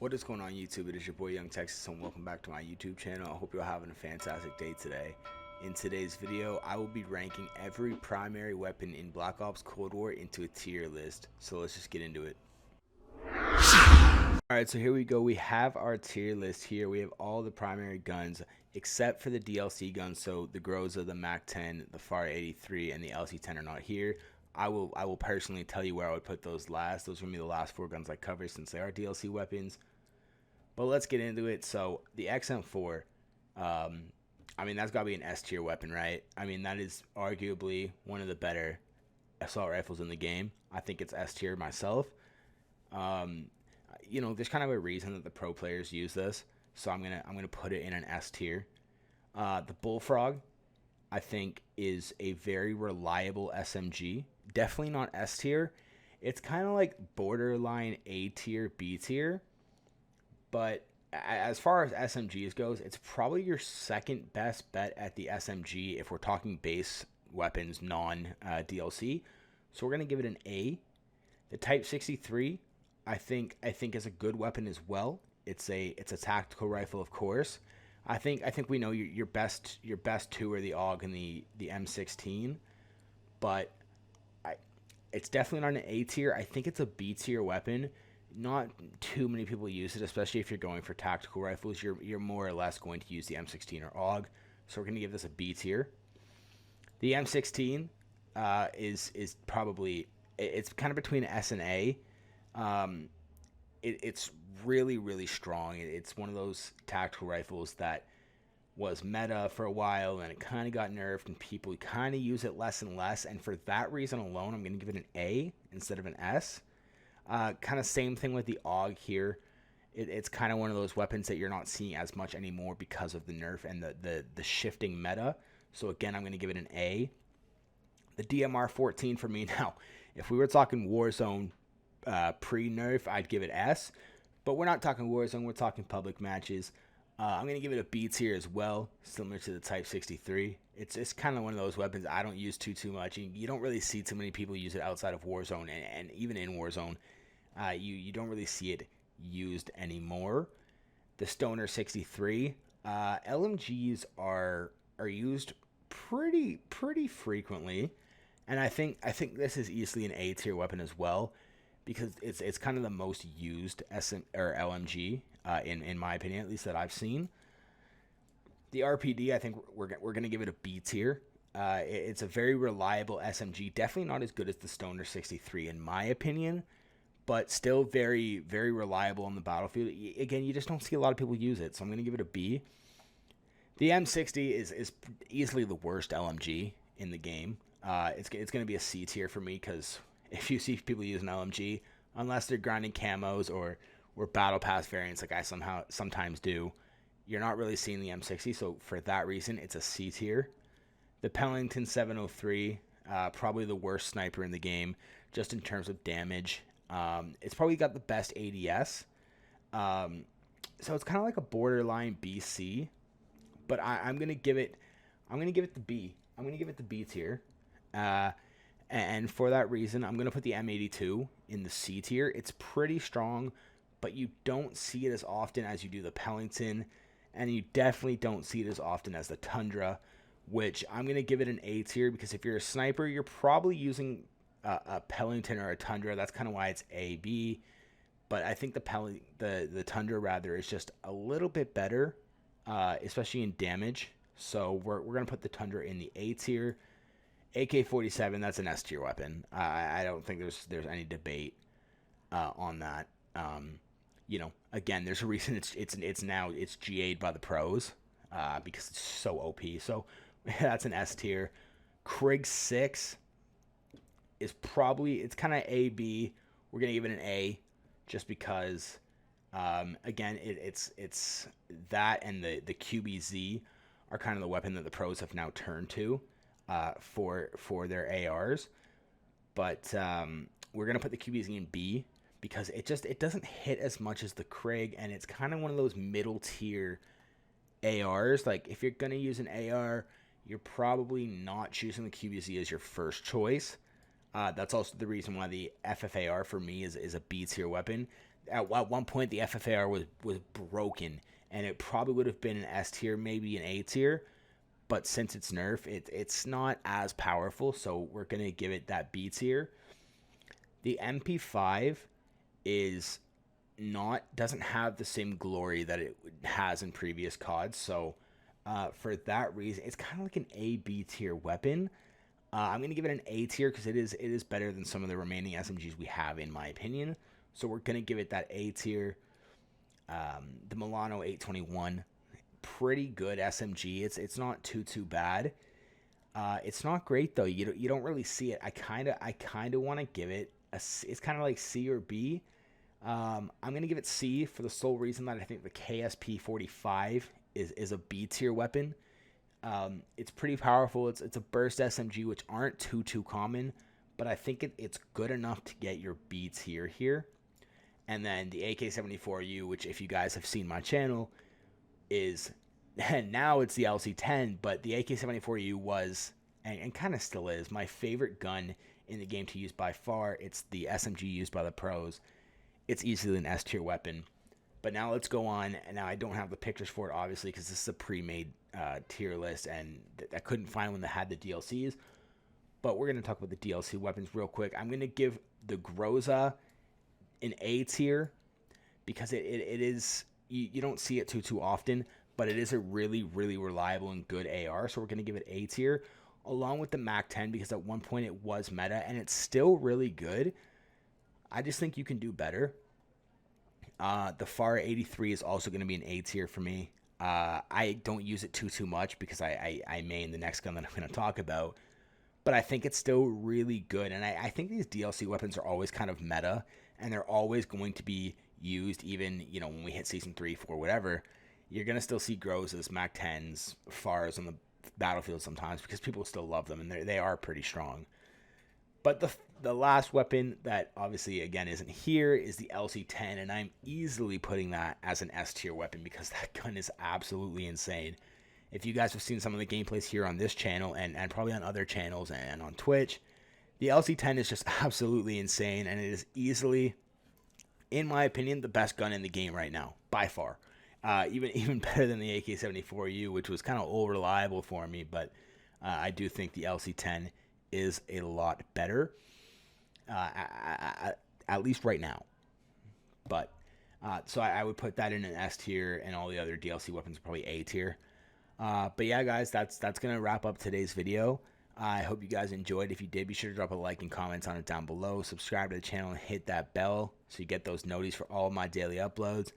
What is going on YouTube? It is your boy Young Texas and welcome back to my YouTube channel. I hope you're having a fantastic day today. In today's video, I will be ranking every primary weapon in Black Ops Cold War into a tier list. So let's just get into it. Alright, so here we go. We have our tier list here. We have all the primary guns except for the DLC guns. So the Groza, the MAC-10, the FAR 83, and the LC-10 are not here. I will personally tell you where I would put those last. Those are going to be the last four guns I cover since they are DLC weapons. But let's get into it. So the XM4, I mean, that's got to be an S tier weapon, right? I mean, that is arguably one of the better assault rifles in the game. I think it's S tier myself. You know, there's kind of a reason that the pro players use this, so I'm gonna put it in an S tier. The Bullfrog, I think, is a very reliable SMG. Definitely not S tier. It's kind of like borderline A tier, B tier. But as far as SMGs goes, it's probably your second best bet at the SMG if we're talking base weapons, non-DLC. So we're gonna give it an A. The Type 63, I think is a good weapon as well. It's a tactical rifle, of course. I think we know your best two are the AUG and the M16, but it's definitely not an A tier. I think it's a B tier weapon. Not too many people use it, especially if you're going for tactical rifles. You're more or less going to use the M16 or AUG, so we're going to give this a B tier. The M16 is probably, it's kind of between S and A. It's really strong. It's one of those tactical rifles that was meta for a while, and it kind of got nerfed, and people kind of use it less and less. And for that reason alone, I'm going to give it an A instead of an S. Kind of same thing with the AUG here. It's kind of one of those weapons that you're not seeing as much anymore because of the nerf and the shifting meta. So again, I'm going to give it an A. The DMR 14 for me now, if we were talking Warzone pre-nerf, I'd give it S. But we're not talking Warzone, we're talking public matches. I'm going to give it a B tier as well, similar to the Type 63. It's kind of one of those weapons I don't use too much. You don't really see too many people use it outside of Warzone, and even in Warzone, you don't really see it used anymore. The Stoner 63, LMGs are used pretty frequently, and I think this is easily an A tier weapon as well, because it's kind of the most used LMG in my opinion, at least that I've seen. The RPD, I think we're gonna give it a B tier. It's a very reliable SMG, definitely not as good as the Stoner 63 in my opinion, but still very reliable on the battlefield. Again, you just don't see a lot of people use it, so I'm gonna give it a B. The M60 is easily the worst LMG in the game. It's gonna be a C tier for me, because if you see people use an LMG, unless they're grinding camos or battle pass variants like I sometimes do, you're not really seeing the M60, so for that reason, it's a C tier. The Pellington 703, probably the worst sniper in the game, just in terms of damage. It's probably got the best ADS, so it's kind of like a borderline BC, but I'm gonna give it the B. I'm gonna give it the B tier, and for that reason, I'm gonna put the M82 in the C tier. It's pretty strong, but you don't see it as often as you do the Pellington, and you definitely don't see it as often as the Tundra, which I'm going to give it an A tier, because if you're a sniper, you're probably using a Pellington or a Tundra. That's kind of why it's A, B, but I think the Tundra, rather, is just a little bit better, especially in damage, so we're going to put the Tundra in the A tier. AK-47, that's an S tier weapon. I don't think there's any debate on that. You know, again, there's a reason it's now GA'd by the pros, because it's so OP. So that's an S tier. Krig 6 is probably, it's kind of A, B. We're gonna give it an A, just because, again, it's that and the QBZ are kind of the weapon that the pros have now turned to for their ARs. But we're gonna put the QBZ in B, because it doesn't hit as much as the Krig, and it's kind of one of those middle tier ARs. Like, if you're gonna use an AR, you're probably not choosing the QBZ as your first choice. That's also the reason why the FFAR for me is a B tier weapon. at one point the FFAR was broken, and it probably would have been an S tier, maybe an A tier. But since it's nerf, it's not as powerful, so we're gonna give it that B tier. The MP5 is doesn't have the same glory that it has in previous CODs, so for that reason, it's kind of like an A B tier weapon. I'm gonna give it an A tier because it is better than some of the remaining SMGs we have, in my opinion. So we're gonna give it that A tier. The Milano 821, pretty good SMG. It's not too bad. It's not great though. You don't really see it. I kind of want to give it a C. It's kind of like C or B. I'm gonna give it C for the sole reason that I think the KSP 45 is a B tier weapon. It's pretty powerful. It's a burst SMG, which aren't too common, but I think it's good enough to get your B tier here. And then the AK-74U, which if you guys have seen my channel, is, and now it's the LC-10, but the AK-74U was, and kind of still is, my favorite gun in the game to use by far. It's the SMG used by the pros. It's easily an S tier weapon. But now let's go on, and now I don't have the pictures for it, obviously, because this is a pre-made tier list, and I couldn't find one that had the DLCs. But we're going to talk about the DLC weapons real quick. I'm going to give the Groza an A tier because it is, you don't see it too often, but it is a really reliable and good AR, so we're going to give it A tier along with the Mac 10 because at one point it was meta and it's still really good. I just think you can do better. The FAR 83 is also going to be an A tier for me. I don't use it too much because I main the next gun that I'm going to talk about, but I think it's still really good, and I think these DLC weapons are always kind of meta, and they're always going to be used even, when we hit Season 3, 4, whatever. You're going to still see Grozas, Mac 10s, FARs on the battlefield sometimes because people still love them, and they are pretty strong. But the last weapon that obviously, again, isn't here is the LC-10, and I'm easily putting that as an S tier weapon because that gun is absolutely insane. If you guys have seen some of the gameplays here on this channel and probably on other channels and on Twitch, the LC-10 is just absolutely insane, and it is easily, in my opinion, the best gun in the game right now, by far. Even better than the AK-74U, which was kind of old reliable for me, but I do think the LC-10 is a lot better, at least right now. But so I would put that in an S tier, and all the other DLC weapons are probably A tier. But yeah, guys, that's gonna wrap up today's video. I hope you guys enjoyed. If you did, be sure to drop a like and comments on it down below. Subscribe to the channel and hit that bell so you get those noties for all of my daily uploads.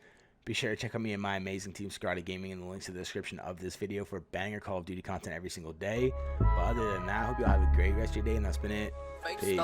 Be sure to check out me and my amazing team, Skirata Gaming, in the links in the description of this video for banger Call of Duty content every single day. But other than that, I hope you all have a great rest of your day, and that's been it. Peace.